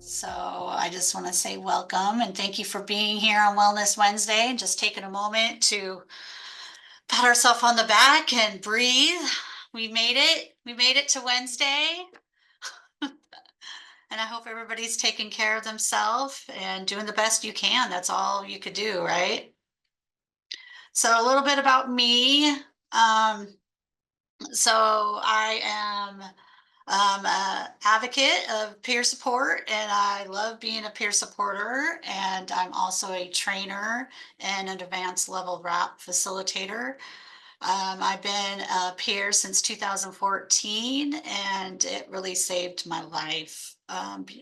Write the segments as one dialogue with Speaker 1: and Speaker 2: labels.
Speaker 1: So I just want to say welcome and thank you for being here on Wellness Wednesday and just taking a moment to pat ourselves on the back and breathe. We made it. We made it to Wednesday. And I hope everybody's taking care of themselves and doing the best you can. That's all you could do, right? So a little bit about me. Um, so I am a advocate of peer support, and I love being a peer supporter. And I'm also a trainer and an advanced level RAP facilitator. I've been a peer since 2014, and it really saved my life.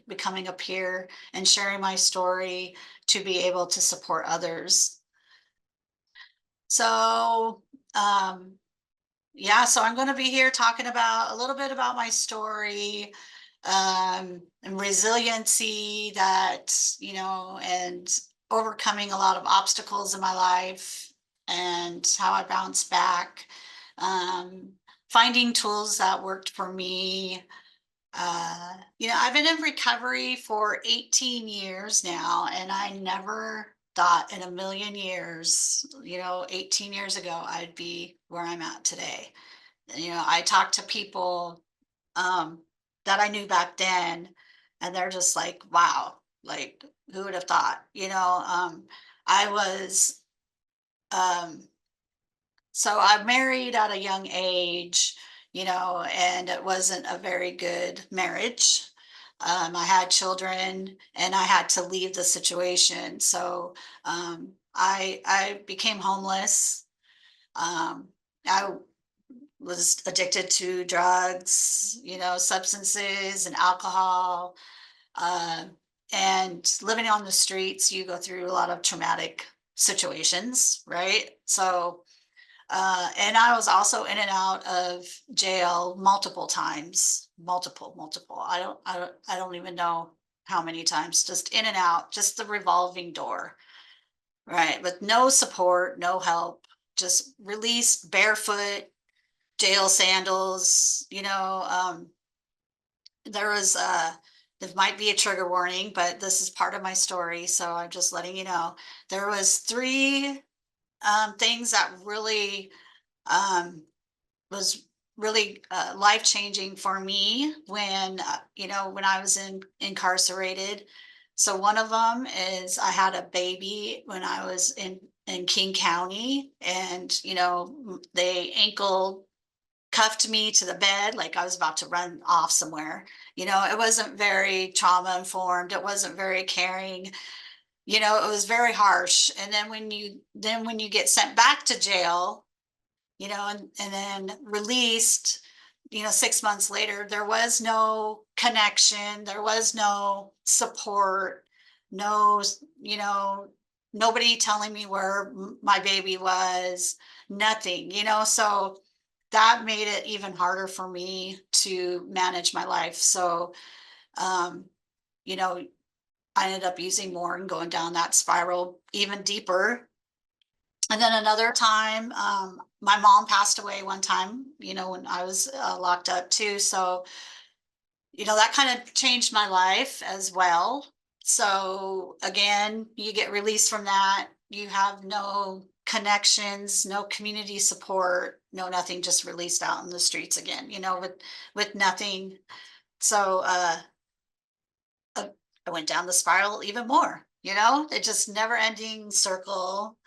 Speaker 1: Becoming a peer and sharing my story to be able to support others. So, um, yeah, so I'm going to be here talking about a little bit about my story, and resiliency that, and overcoming a lot of obstacles in my life and how I bounced back, um, finding tools that worked for me. I've been in recovery for 18 years now, and I never thought in a million years, 18 years ago, I'd be where I'm at today. I talked to people um, that I knew back then, and they're just like, wow, like who would have thought? I was, um, so I married at a young age, and it wasn't a very good marriage. I had children and I had to leave the situation. So I became homeless. I was addicted to drugs, substances and alcohol. Uh, and living on the streets, you go through a lot of traumatic situations, right? So, and I was also in and out of jail multiple times, multiple. I don't even know how many times, just in and out, just the revolving door, right? With no support, no help, just released barefoot, jail sandals, there was this might be a trigger warning, but this is part of my story, so I'm just letting you know. There was three things that really um, was really life changing for me when when I was incarcerated. So one of them is I had a baby when I was in King County, and they ankle cuffed me to the bed like I was about to run off somewhere. It wasn't very trauma informed. It wasn't very caring. It was very harsh. And then when you get sent back to jail, and then released, 6 months later, there was no connection, there was no support, no, nobody telling me where my baby was, nothing, so that made it even harder for me to manage my life. So, um, you know, I ended up using more and going down that spiral even deeper. And then another time, my mom passed away one time, when I was locked up too. So, that kind of changed my life as well. So again, you get released from that. You have no connections, no community support, no nothing, just released out in the streets again, with nothing. So uh, I went down the spiral even more, it just never ending circle.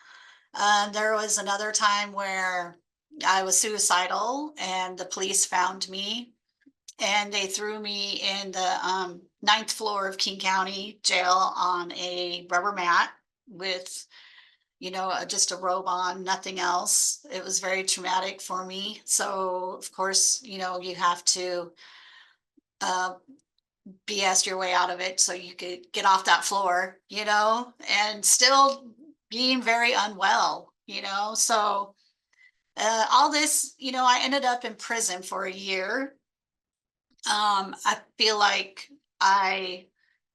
Speaker 1: There was another time where I was suicidal and the police found me and they threw me in the ninth floor of King County Jail on a rubber mat with, just a robe on, nothing else. It was very traumatic for me. So, of course, you have to uh, BS your way out of it so you could get off that floor, and still being very unwell, So, all this, I ended up in prison for a year. I feel like I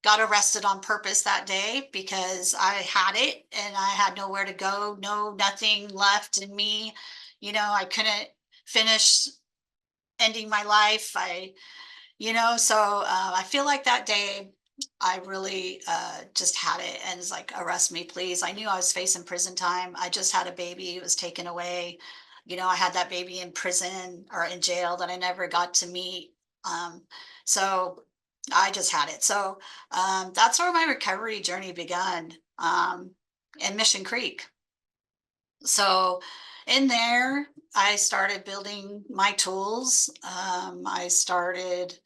Speaker 1: got arrested on purpose that day because I had it and I had nowhere to go, nothing left in me. I couldn't finish ending my life. So I feel like that day I really just had it and was like, arrest me, please. I knew I was facing prison time. I just had a baby. It was taken away. I had that baby in prison or in jail that I never got to meet. Um, so I just had it. So that's where my recovery journey began in Mission Creek. So in there, I started building my tools. I started,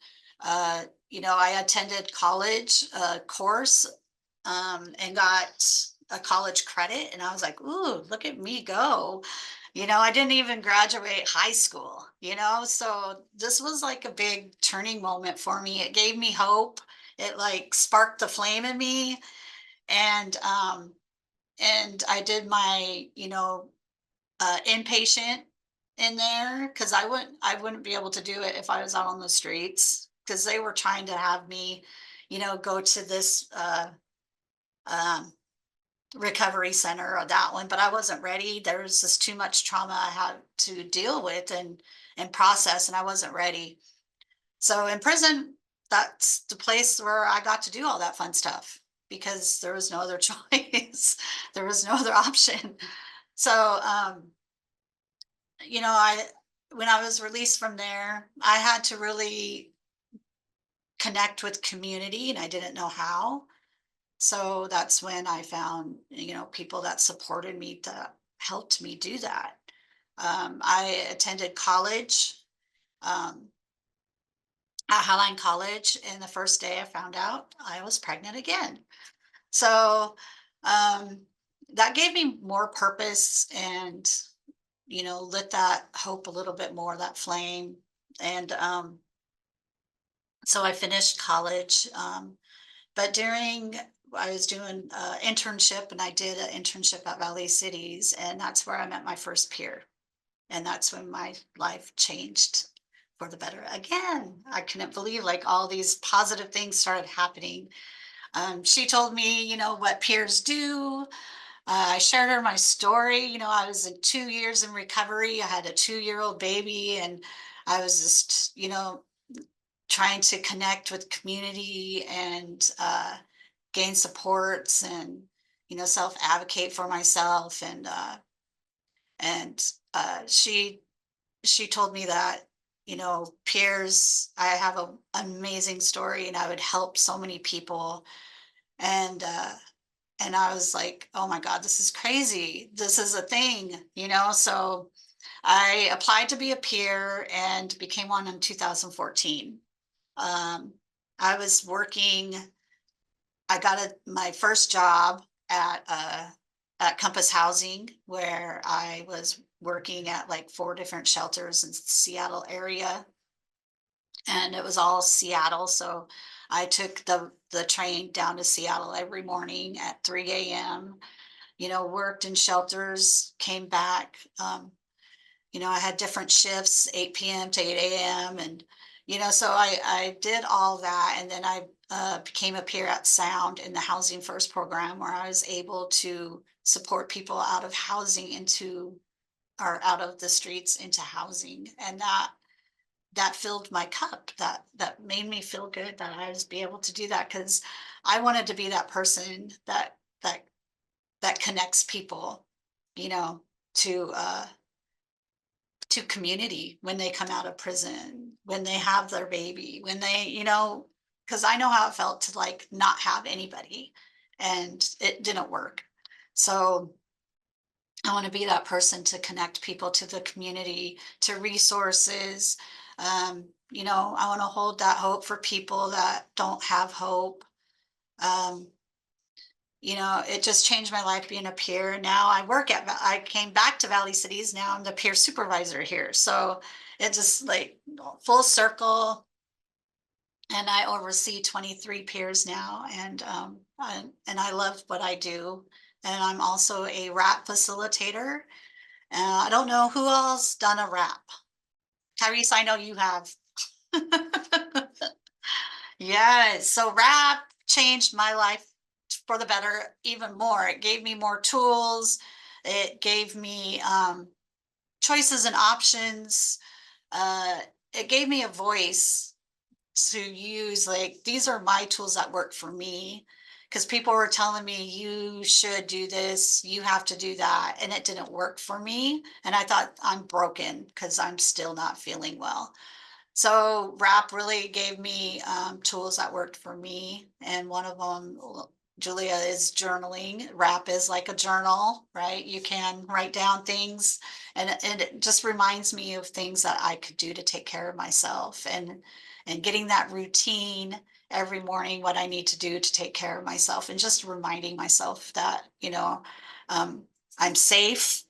Speaker 1: I attended college course and got a college credit. And I was like, ooh, look at me go. I didn't even graduate high school, so this was like a big turning moment for me. It gave me hope. It like sparked the flame in me. And I did my, inpatient in there because I wouldn't be able to do it if I was out on the streets because they were trying to have me, go to this um, recovery center or that one, but I wasn't ready. There was just too much trauma I had to deal with and process, and I wasn't ready. So in prison, that's the place where I got to do all that fun stuff because there was no other choice. There was no other option. So I when I was released from there, I had to really connect with community and I didn't know how. So that's when I found, people that supported me that helped me do that. I attended college um, at Highline College, and the first day I found out I was pregnant again. So um, that gave me more purpose and, lit that hope a little bit more, that flame. And so I finished college. But I was doing internship and I did an internship at Valley Cities, and that's where I met my first peer. And that's when my life changed for the better again. I couldn't believe like all these positive things started happening. She told me, what peers do. I shared her my story. I was in 2 years in recovery. I had a 2-year-old baby, and I was just, trying to connect with community and gain supports and self advocate for myself and she told me that peers, I have an amazing story and I would help so many people. And uh and I was like, oh my god, this is crazy, this is a thing. So I applied to be a peer and became one in 2014. um I was working. I got my first job at Compass Housing, where I was working at like 4 different shelters in Seattle area, and it was all Seattle. So I took the train down to Seattle every morning at 3 a.m. Worked in shelters, came back. I had different shifts, 8 p.m. to 8 a.m. And, so I did all that. And then I became a peer at Sound in the Housing First program, where I was able to support people out of housing or out of the streets into housing. And that filled my cup. That made me feel good that I was be able to do that because I wanted to be that person that that connects people, you know, to community when they come out of prison, when they have their baby, when they, because I know how it felt to like not have anybody and it didn't work. So I want to be that person to connect people to the community, to resources. I want to hold that hope for people that don't have hope. Um, it just changed my life being a peer. Now I came back to Valley Cities. Now I'm the peer supervisor here. So it just like full circle. And I oversee 23 peers now. And I love what I do. And I'm also a RAP facilitator. I don't know who else done a RAP. Tyrese, I know you have. Yes. So rap changed my life for the better even more. It gave me more tools. It gave me choices and options. Uh, it gave me a voice to use, like, these are my tools that work for me. Because people were telling me, you should do this, you have to do that. And it didn't work for me. And I thought, I'm broken because I'm still not feeling well. So rap really gave me tools that worked for me, and one of them, Julia, is journaling. Rap is like a journal, right? You can write down things, and it just reminds me of things that I could do to take care of myself, and getting that routine every morning, what I need to do to take care of myself, and just reminding myself that, um, I'm safe,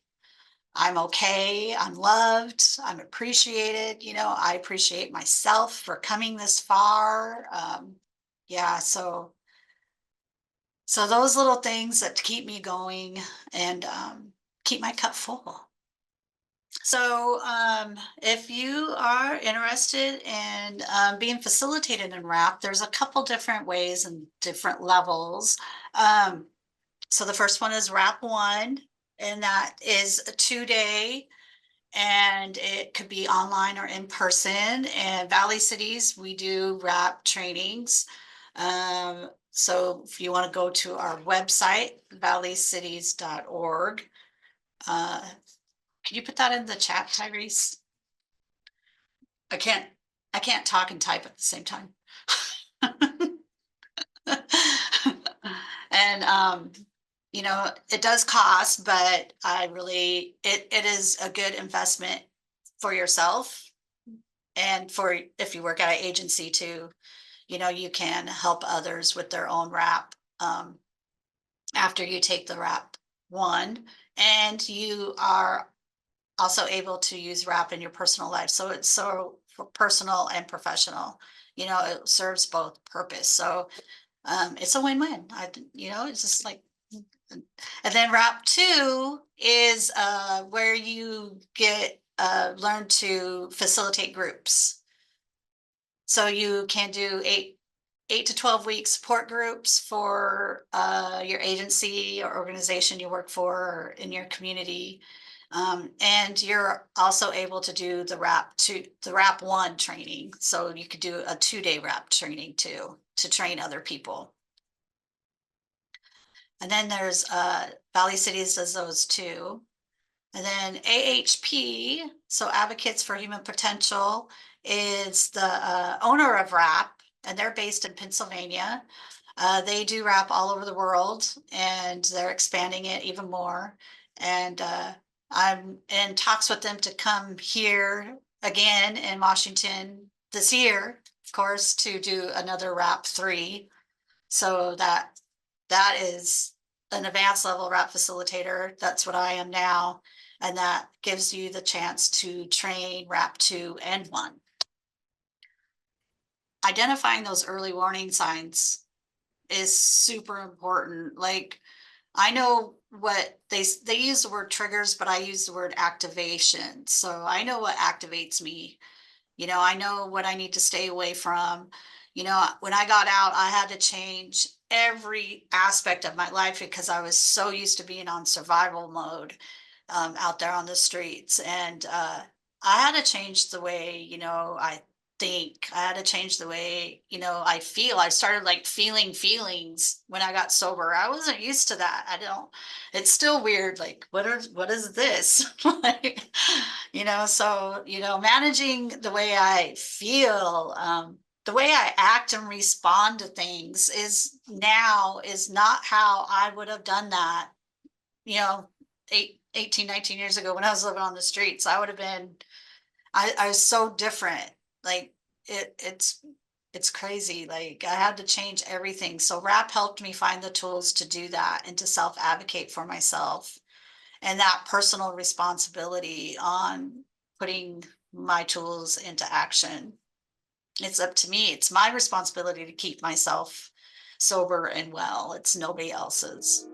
Speaker 1: I'm okay, I'm loved, I'm appreciated, I appreciate myself for coming this far. Yeah, so those little things that keep me going, and keep my cup full. So, if you are interested in being facilitated in RAP, there's a couple different ways and different levels. Um, so the first one is RAP 1, and that is a 2-day, and it could be online or in person. And Valley Cities, we do RAP trainings. So if you want to go to our website, valleycities.org, uh, can you put that in the chat, Tyrese? I can't, I can't talk and type at the same time. And it does cost, but it is a good investment for yourself, and for if you work at an agency too. You can help others with their own rap, after you take the rap 1, and you are also able to use rap in your personal life. So it's so for personal and professional. It serves both purpose. So it's a win-win. It's just like, and then rap 2 is where you get learn to facilitate groups. So you can do 8 to 12 week support groups for your agency or organization you work for, or in your community. And you're also able to do the RAP 1 training. So you could do a 2-day RAP training too, to train other people. And then there's Valley Cities does those too. And then AHP, so Advocates for Human Potential, is the owner of RAP, and they're based in Pennsylvania. They do RAP all over the world, and they're expanding it even more. And I'm in talks with them to come here again in Washington this year, of course, to do another RAP 3. So that is an advanced level rap facilitator. That's what I am now. And that gives you the chance to train rap 2 and 1. Identifying those early warning signs is super important. Like, I know what they use the word triggers, but I use the word activation. So I know what activates me. I know what I need to stay away from. When I got out, I had to change every aspect of my life, because I was so used to being on survival mode, out there on the streets. And I had to change the way, I think. I had to change the way, I feel. I started like feeling feelings when I got sober. I wasn't used to that. It's still weird. Like, what is this? Like, so, managing the way I feel, the way I act and respond to things is not how I would have done that, you know, 19 years ago when I was living on the streets. I would have been, I was so different. Like, it's crazy. Like, I had to change everything. So rap helped me find the tools to do that and to self-advocate for myself, and that personal responsibility on putting my tools into action. It's up to me. It's my responsibility to keep myself sober and well. It's nobody else's.